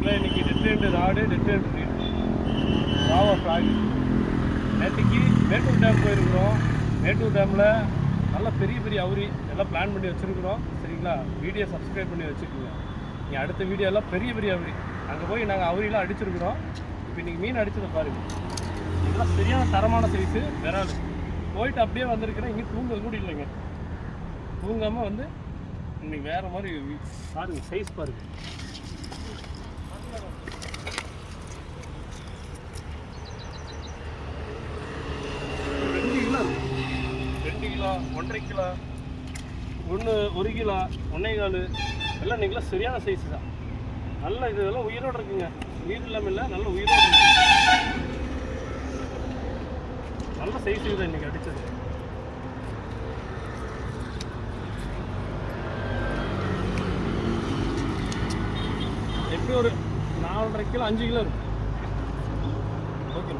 நம்மளே இன்றைக்கி டெட்லேண்டு rod டெட்லேண்டு read ராவா ஃப்ராக். நேற்றுக்கு மேட்டூர் டேம் போயிருக்கிறோம். மேட்டூர் டேமில் நல்லா பெரிய பெரிய அவுரி எல்லாம் பிளான் பண்ணி வச்சுருக்குறோம். சரிங்களா, வீடியோ சப்ஸ்கிரைப் பண்ணி வச்சுக்கோங்க. நீங்கள் அடுத்த வீடியோலாம் பெரிய பெரிய அவுரி அங்கே போய் நாங்கள் அவுரிலாம் அடிச்சிருக்கிறோம். இப்போ இன்றைக்கி மீன் அடிச்சதை பாருங்கள். இதெல்லாம் சரியான தரமான சைஸு விரால். போயிட்டு அப்படியே வந்திருக்கிறேன். இங்கே தூங்க கூட இல்லைங்க. தூங்காமல் வந்து இன்றைக்கி வேறு மாதிரி பாருங்கள், சைஸ் பாருங்கள். 2 கிலோ 1.5 கிலோ 1 கிலோ 1.25 எல்லாம் நீங்களாம் சரியான சைஸு தான். நல்ல இதெல்லாம் உயிரோடு இருக்குங்க. உயிர் இல்லாமல் இல்லை, நல்ல உயிரோடு இருக்கு. நல்ல சைஸ் தான் இன்றைக்கி அடித்தது. எப்படி ஒரு 4.5 கிலோ 5 கிலோ இருக்கும். ஓகே.